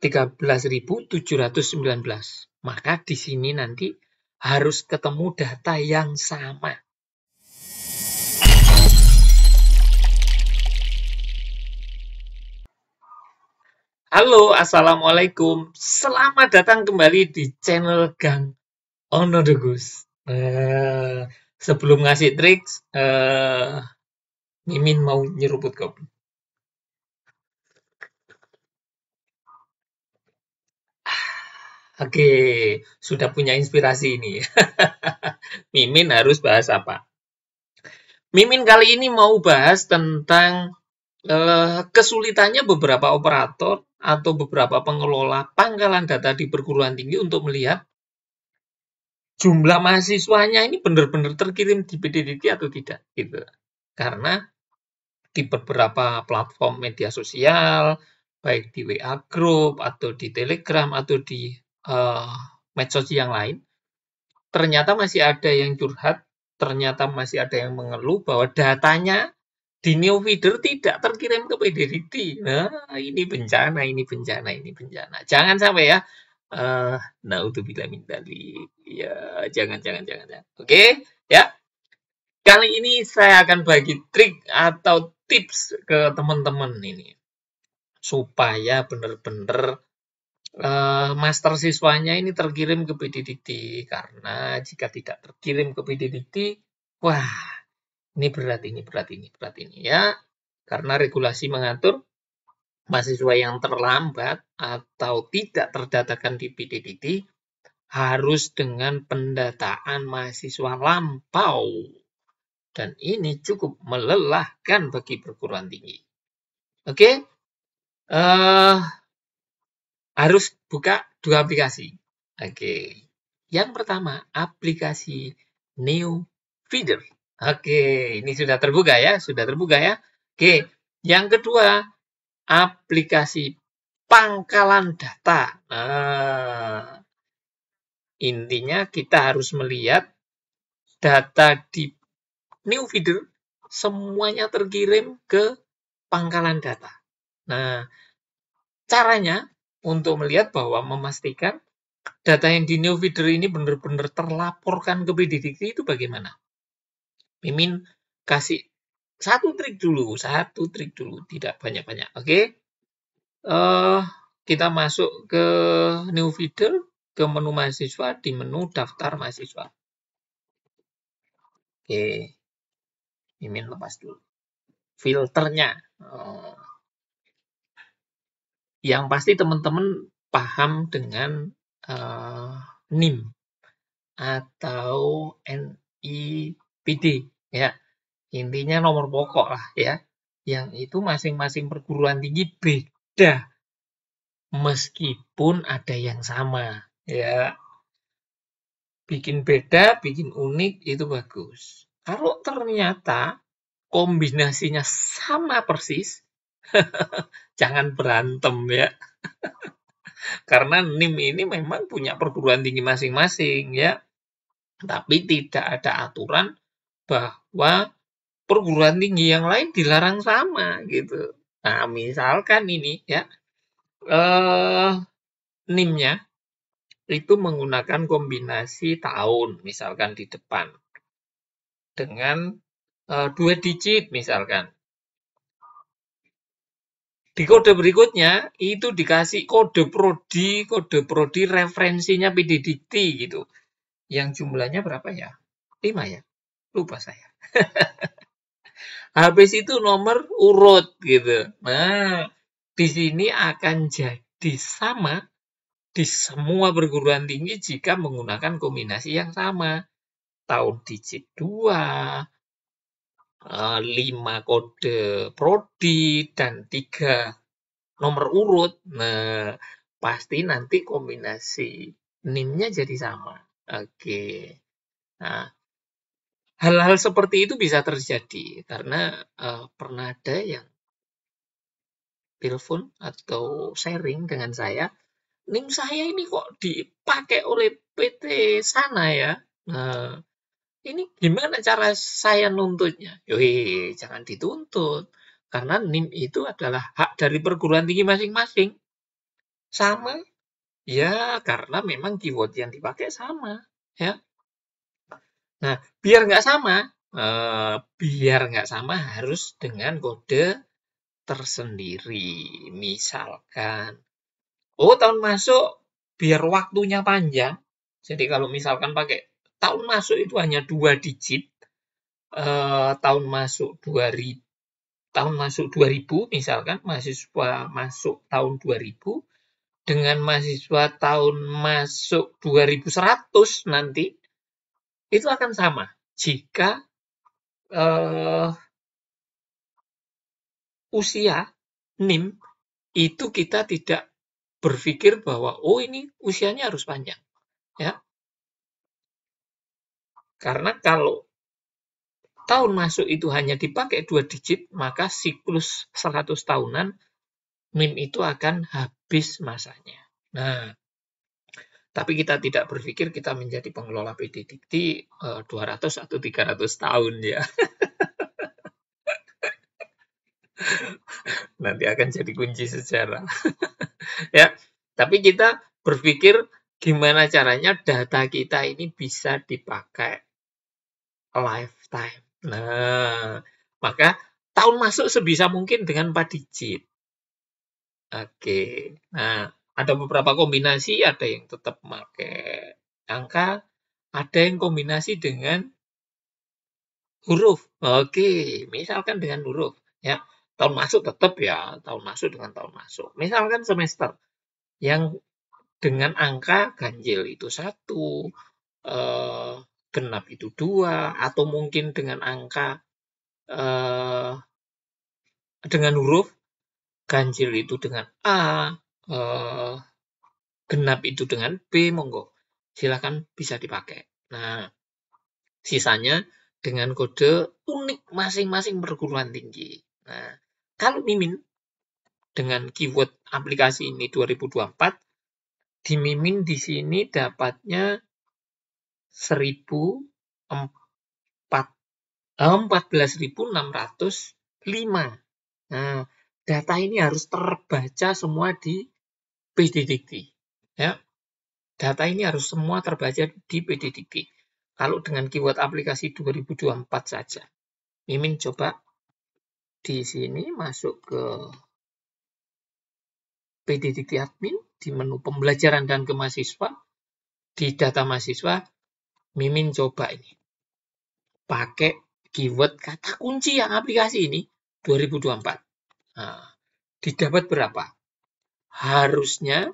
13.719. Maka di sini nanti harus ketemu data yang sama. Halo, Assalamualaikum. Selamat datang kembali di channel Gang Onodogus. Sebelum ngasih trik, Mimin mau nyeruput kopi. Oke, sudah punya inspirasi ini. Mimin harus bahas apa? Mimin kali ini mau bahas tentang kesulitannya beberapa operator atau beberapa pengelola pangkalan data di perguruan tinggi untuk melihat jumlah mahasiswanya ini benar-benar terkirim di PDDT atau tidak, gitu. Karena di beberapa platform media sosial, baik di WA Group atau di Telegram atau di medsos yang lain, ternyata masih ada yang curhat, ternyata masih ada yang mengeluh bahwa datanya di Neofeeder tidak terkirim ke PDDT. Nah, ini bencana, ini bencana, ini bencana. Jangan sampai ya. Naudzubillah min dzalik. Ya, jangan. Oke, ya. Kali ini saya akan bagi trik atau tips ke teman-teman ini supaya benar-benar master siswanya ini terkirim ke PDDT. Karena jika tidak terkirim ke PDDT, wah, ini berat ini ya. Karena regulasi mengatur mahasiswa yang terlambat atau tidak terdatakan di PDDT harus dengan pendataan mahasiswa lampau. Dan ini cukup melelahkan bagi perguruan tinggi. Oke, harus buka dua aplikasi. Oke, yang pertama aplikasi Neofeeder. Oke, ini sudah terbuka ya, Oke, yang kedua aplikasi pangkalan data. Nah, intinya kita harus melihat data di Neofeeder semuanya terkirim ke pangkalan data. Nah, caranya untuk melihat bahwa memastikan data yang di Neofeeder ini benar-benar terlaporkan ke PDDT itu bagaimana? Mimin kasih satu trik dulu, tidak banyak-banyak. Oke, kita masuk ke Neofeeder, ke menu mahasiswa, di menu daftar mahasiswa. Oke, Mimin lepas dulu filternya. Yang pasti teman-teman paham dengan NIM atau NIPD ya. Intinya nomor pokok lah ya. Yang itu masing-masing perguruan tinggi beda. Meskipun ada yang sama ya. Bikin beda, bikin unik itu bagus. Kalau ternyata kombinasinya sama persis, jangan berantem ya. Karena NIM ini memang punya perguruan tinggi masing-masing ya. Tapi tidak ada aturan bahwa perguruan tinggi yang lain dilarang sama gitu. Nah, misalkan ini ya NIM-nya itu menggunakan kombinasi tahun misalkan di depan dengan 2 digit misalkan. Di kode berikutnya itu dikasih kode prodi referensinya PDDT gitu. Yang jumlahnya berapa ya? 5 ya? Lupa saya. Habis itu nomor urut gitu. Nah, di sini akan jadi sama di semua perguruan tinggi jika menggunakan kombinasi yang sama. Tahun digit 2, 5 kode prodi, dan 3 nomor urut. Nah, pasti nanti kombinasi NIM-nya jadi sama. Oke. Nah, hal-hal seperti itu bisa terjadi karena pernah ada yang telepon atau sharing dengan saya, NIM saya ini kok dipakai oleh PT sana ya. Nah, ini gimana cara saya nuntutnya? Yoi, jangan dituntut. Karena NIM itu adalah hak dari perguruan tinggi masing-masing. Sama? Ya, karena memang keyword yang dipakai sama. Ya. Nah, biar nggak sama harus dengan kode tersendiri. Misalkan, oh tahun masuk biar waktunya panjang. Jadi kalau misalkan pakai tahun masuk itu hanya 2 digit, tahun masuk 2000 misalkan, mahasiswa masuk tahun 2000 dengan mahasiswa tahun masuk 2100 nanti, itu akan sama jika usia NIM itu kita tidak berpikir bahwa oh ini usianya harus panjang, ya. Karena kalau tahun masuk itu hanya dipakai 2 digit, maka siklus 100 tahunan NIM itu akan habis masanya. Nah, tapi kita tidak berpikir kita menjadi pengelola PD Dikti 200 atau 300 tahun ya. Nanti akan jadi kunci sejarah. Ya, tapi kita berpikir gimana caranya data kita ini bisa dipakai lifetime. Nah, maka tahun masuk sebisa mungkin dengan 4 digit. Oke. Nah, ada beberapa kombinasi, ada yang tetap pakai angka, ada yang kombinasi dengan huruf. Oke, misalkan dengan huruf, ya. Tahun masuk tetap ya, tahun masuk dengan tahun masuk. Misalkan semester yang dengan angka ganjil itu 1, genap itu 2, atau mungkin dengan angka dengan huruf, ganjil itu dengan A, genap itu dengan B, monggo. Silakan bisa dipakai. Nah, sisanya dengan kode unik masing-masing perguruan tinggi. Nah, kalau Mimin dengan keyword aplikasi ini 2024, di Mimin di sini dapatnya 14.605. Nah, data ini harus terbaca semua di PD Dikti. Ya, data ini harus semua terbaca di PD Dikti. Kalau dengan keyword aplikasi 2024 saja. Mimin coba di sini masuk ke PD Dikti Admin, di menu pembelajaran dan kemahasiswa, di data mahasiswa, Mimin coba ini. Pakai keyword kata kunci yang aplikasi ini 2024. Nah, didapat berapa? Harusnya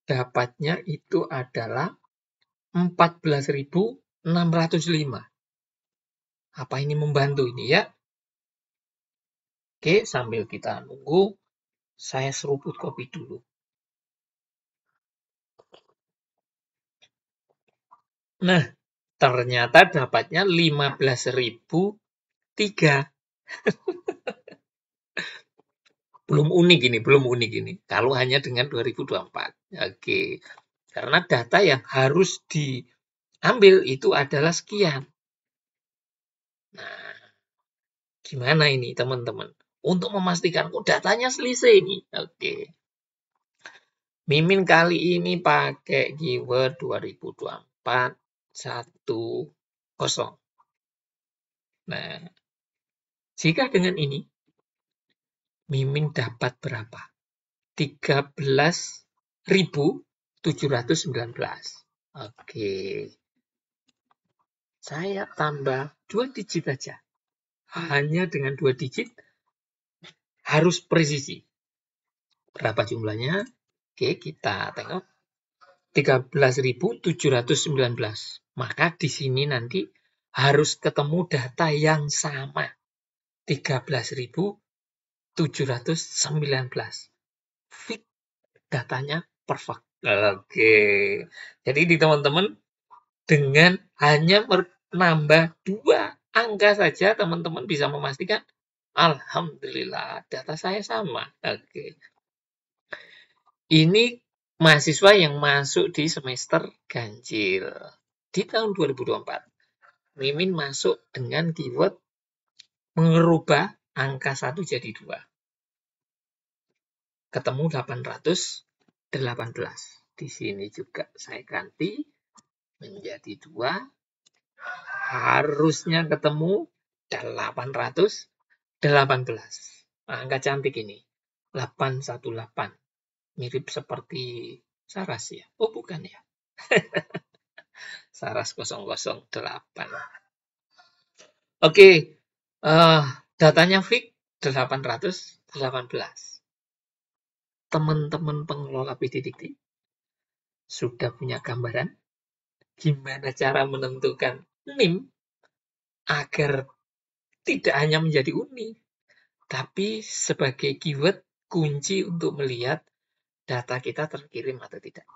dapatnya itu adalah 14.605. Apa ini membantu ini ya? Oke, sambil kita nunggu, saya seruput kopi dulu. Nah, ternyata dapatnya 15.003. Belum unik ini. Kalau hanya dengan 2024. Oke. Karena data yang harus diambil itu adalah sekian. Nah, gimana ini teman-teman? Untuk memastikan datanya selisih ini. Oke. Mimin kali ini pakai keyword 2024 10. Nah, jika dengan ini Mimin dapat berapa? 13.719. Oke. Saya tambah 2 digit saja. Hanya dengan 2 digit harus presisi. Berapa jumlahnya? Oke, kita tengok. 13.719. Maka di sini nanti harus ketemu data yang sama. 13.719. Fit datanya perfect. Oke. Jadi di teman-teman dengan hanya menambah 2 angka saja teman-teman bisa memastikan alhamdulillah data saya sama. Oke. Ini mahasiswa yang masuk di semester ganjil di tahun 2024. Mimin masuk dengan keyword merubah angka 1 jadi 2. Ketemu 800 18. Di sini juga saya ganti menjadi 2. Harusnya ketemu 818. Angka cantik ini. 818. Mirip seperti Saras ya. Oh, bukan ya. Saras 008. Oke. Datanya fix 818. Teman-teman pengelola PDDT sudah punya gambaran gimana cara menentukan NIM agar tidak hanya menjadi unik, tapi sebagai keyword kunci untuk melihat data kita terkirim atau tidak.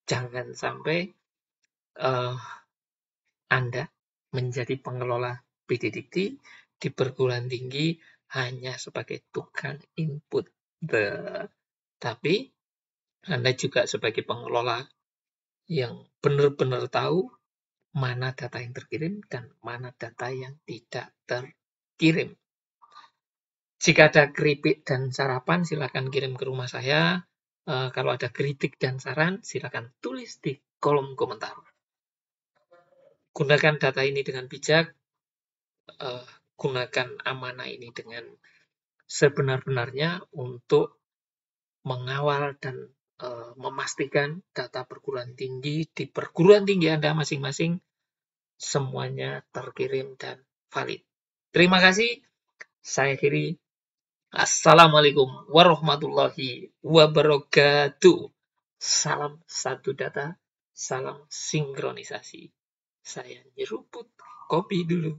Jangan sampai Anda menjadi pengelola PDDT di perguruan tinggi hanya sebagai tukang input. Tapi Anda juga sebagai pengelola yang benar-benar tahu mana data yang terkirim dan mana data yang tidak terkirim. Jika ada kritik dan sarapan, silakan kirim ke rumah saya. Kalau ada kritik dan saran, silakan tulis di kolom komentar. Gunakan data ini dengan bijak, gunakan amanah ini dengan sebenar-benarnya untuk mengawal dan memastikan data perguruan tinggi di perguruan tinggi Anda masing-masing semuanya terkirim dan valid. Terima kasih. Saya akhiri. Assalamualaikum warahmatullahi wabarakatuh. Salam satu data, salam sinkronisasi. Saya nyeruput kopi dulu.